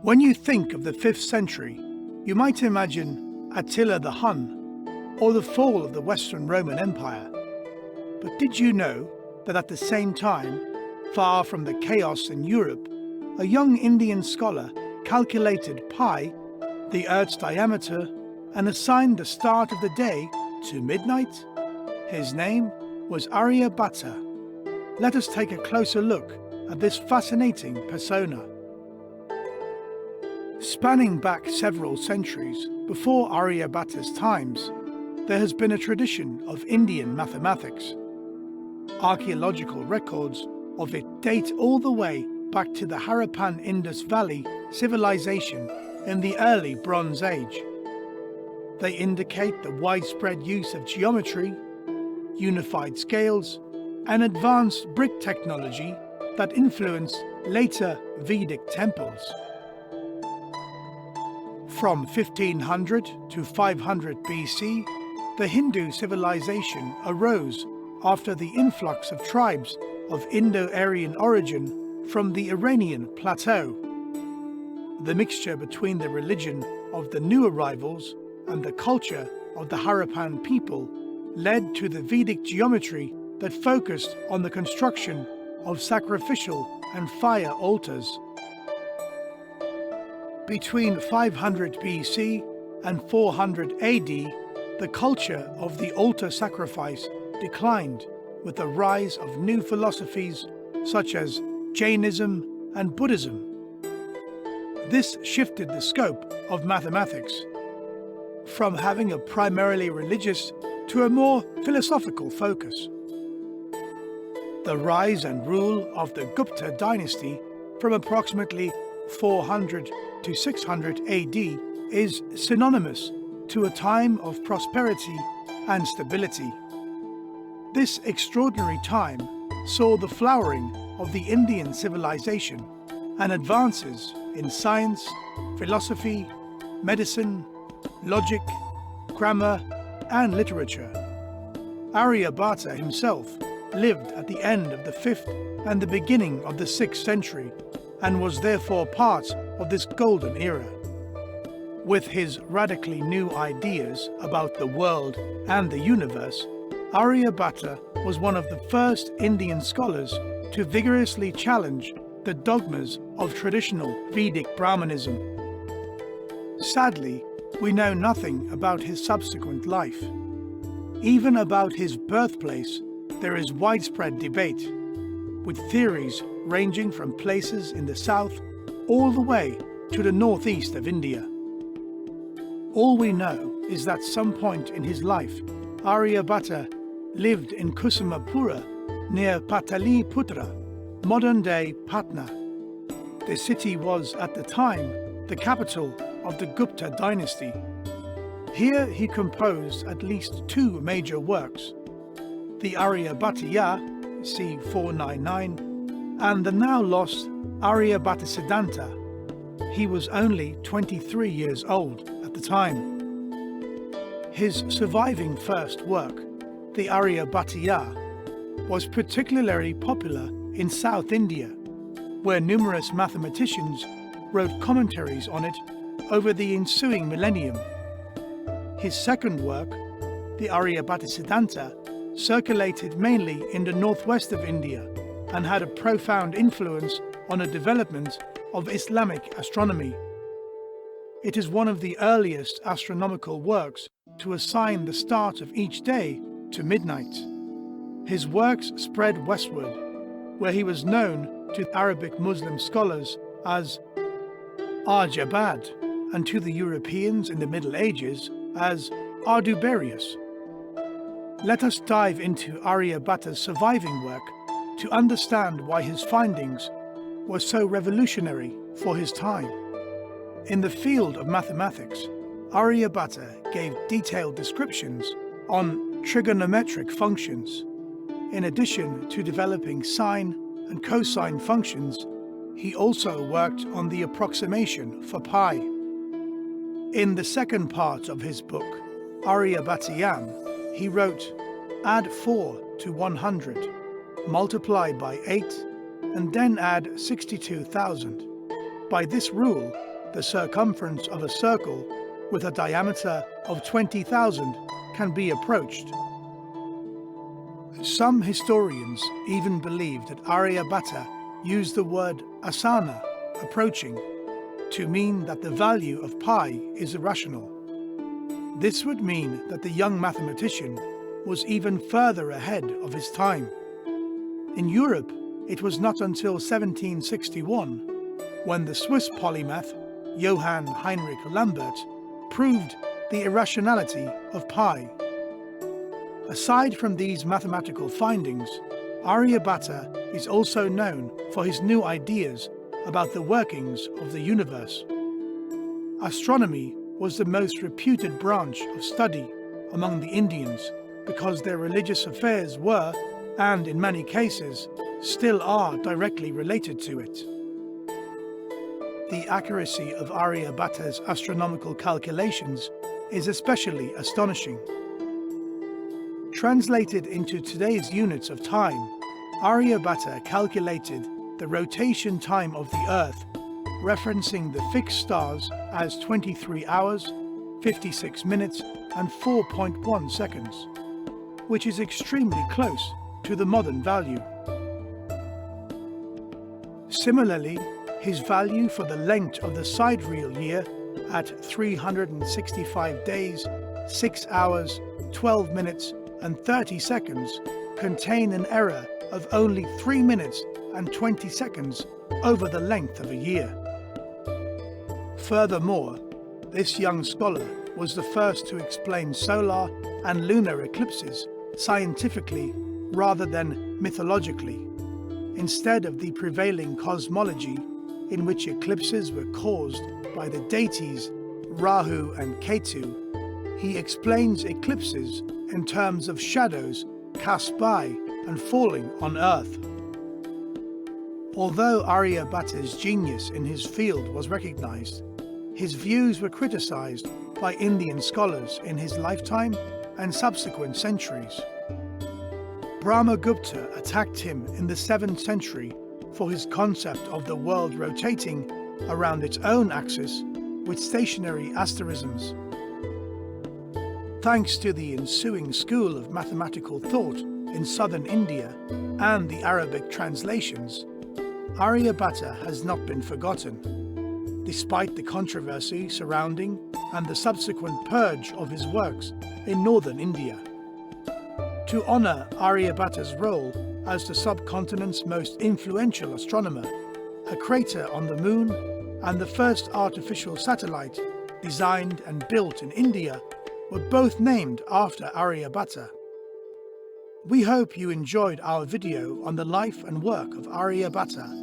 When you think of the 5th century, you might imagine Attila the Hun or the fall of the Western Roman Empire. But did you know that at the same time, far from the chaos in Europe, a young Indian scholar calculated pi, the Earth's diameter, and assigned the start of the day to midnight? His name was Aryabhatta. Let us take a closer look at this fascinating persona. Spanning back several centuries before Aryabhatta's times, there has been a tradition of Indian mathematics. Archaeological records of it date all the way back to the Harappan Indus Valley civilization in the early Bronze Age. They indicate the widespread use of geometry, unified scales, and advanced brick technology that influenced later Vedic temples. From 1500 to 500 BC, the Hindu civilization arose after the influx of tribes of Indo-Aryan origin from the Iranian plateau. The mixture between the religion of the new arrivals and the culture of the Harappan people led to the Vedic geometry that focused on the construction of sacrificial and fire altars. Between 500 BC and 400 AD, the culture of the altar sacrifice declined with the rise of new philosophies such as Jainism and Buddhism. This shifted the scope of mathematics from having a primarily religious to a more philosophical focus. The rise and rule of the Gupta dynasty from approximately 400 to 600 AD is synonymous to a time of prosperity and stability. This extraordinary time saw the flowering of the Indian civilization and advances in science, philosophy, medicine, logic, grammar, and literature. Aryabhatta himself lived at the end of the 5th and the beginning of the 6th century and was therefore part of this golden era. With his radically new ideas about the world and the universe, Aryabhatta was one of the first Indian scholars to vigorously challenge the dogmas of traditional Vedic Brahmanism. Sadly, we know nothing about his subsequent life. Even about his birthplace, there is widespread debate, with theories ranging from places in the south all the way to the northeast of India. All we know is that some point in his life, Aryabhatta lived in Kusumapura near Pataliputra, modern-day Patna. The city was, at the time, the capital of the Gupta dynasty. Here he composed at least 2 major works, the Arya-siddhanta, c. 499, and the now lost Arya-siddhanta. He was only 23 years old at the time. His surviving first work, the Arya-siddhanta, was particularly popular in South India, where numerous mathematicians wrote commentaries on it over the ensuing millennium. His second work, the Arya-siddhanta, circulated mainly in the northwest of India and had a profound influence on the development of Islamic astronomy. It is one of the earliest astronomical works to assign the start of each day to midnight. His works spread westward, where he was known to Arabic Muslim scholars as Aryabhatta and to the Europeans in the Middle Ages as Arduberius. Let us dive into Aryabhatta's surviving work to understand why his findings were so revolutionary for his time. In the field of mathematics, Aryabhatta gave detailed descriptions on trigonometric functions. In addition to developing sine and cosine functions, he also worked on the approximation for pi. In the second part of his book, Aryabhattayam, he wrote, add 4 to 100, multiply by 8, and then add 62,000. By this rule, the circumference of a circle with a diameter of 20,000 can be approached. Some historians even believe that Aryabhatta used the word asana, approaching, to mean that the value of pi is irrational. This would mean that the young mathematician was even further ahead of his time. In Europe, it was not until 1761 when the Swiss polymath Johann Heinrich Lambert proved the irrationality of pi. Aside from these mathematical findings, Aryabhatta is also known for his new ideas about the workings of the universe. Astronomy was the most reputed branch of study among the Indians because their religious affairs were, and in many cases, still are directly related to it. The accuracy of Aryabhatta's astronomical calculations is especially astonishing. Translated into today's units of time, Aryabhatta calculated the rotation time of the Earth, referencing the fixed stars as 23 hours, 56 minutes and 4.1 seconds, which is extremely close to the modern value. Similarly, his value for the length of the sidereal year at 365 days, 6 hours, 12 minutes and 30 seconds contain an error of only 3 minutes and 20 seconds over the length of a year. Furthermore, this young scholar was the first to explain solar and lunar eclipses scientifically rather than mythologically, instead of the prevailing cosmology in which eclipses were caused by the deities Rahu and Ketu. He explains eclipses in terms of shadows cast by and falling on Earth. Although Aryabhatta's genius in his field was recognized, his views were criticized by Indian scholars in his lifetime and subsequent centuries. Brahmagupta attacked him in the 7th century for his concept of the world rotating around its own axis with stationary asterisms. Thanks to the ensuing school of mathematical thought in southern India and the Arabic translations, Aryabhatta has not been forgotten, despite the controversy surrounding and the subsequent purge of his works in northern India. To honor Aryabhatta's role as the subcontinent's most influential astronomer, a crater on the moon and the first artificial satellite designed and built in India were both named after Aryabhatta. We hope you enjoyed our video on the life and work of Aryabhatta.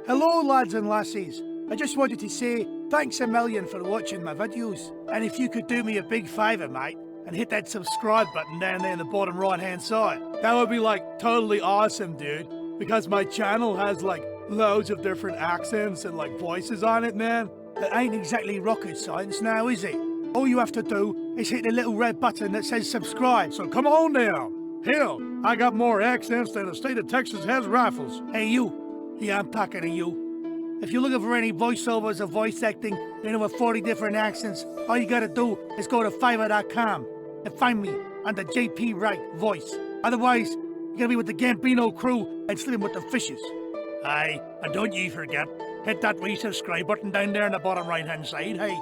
Hello lads and lassies, I just wanted to say thanks a million for watching my videos, and if you could do me a big favour mate and hit that subscribe button down there in the bottom right hand side, that would be like totally awesome dude, because my channel has like loads of different accents and like voices on it, man. It ain't exactly rocket science now, is it? All you have to do is hit the little red button that says subscribe, so come on down. Hell, I got more accents than the state of Texas has rifles. Hey you, yeah, I'm talking to you. If you're looking for any voiceovers or voice acting, with 40 different accents, all you gotta do is go to Fiverr.com and find me on the JP Wright voice. Otherwise, you're gonna be with the Gambino crew and sleeping with the fishes. Aye, and don't you forget, hit that resubscribe button down there on the bottom right hand side, hey.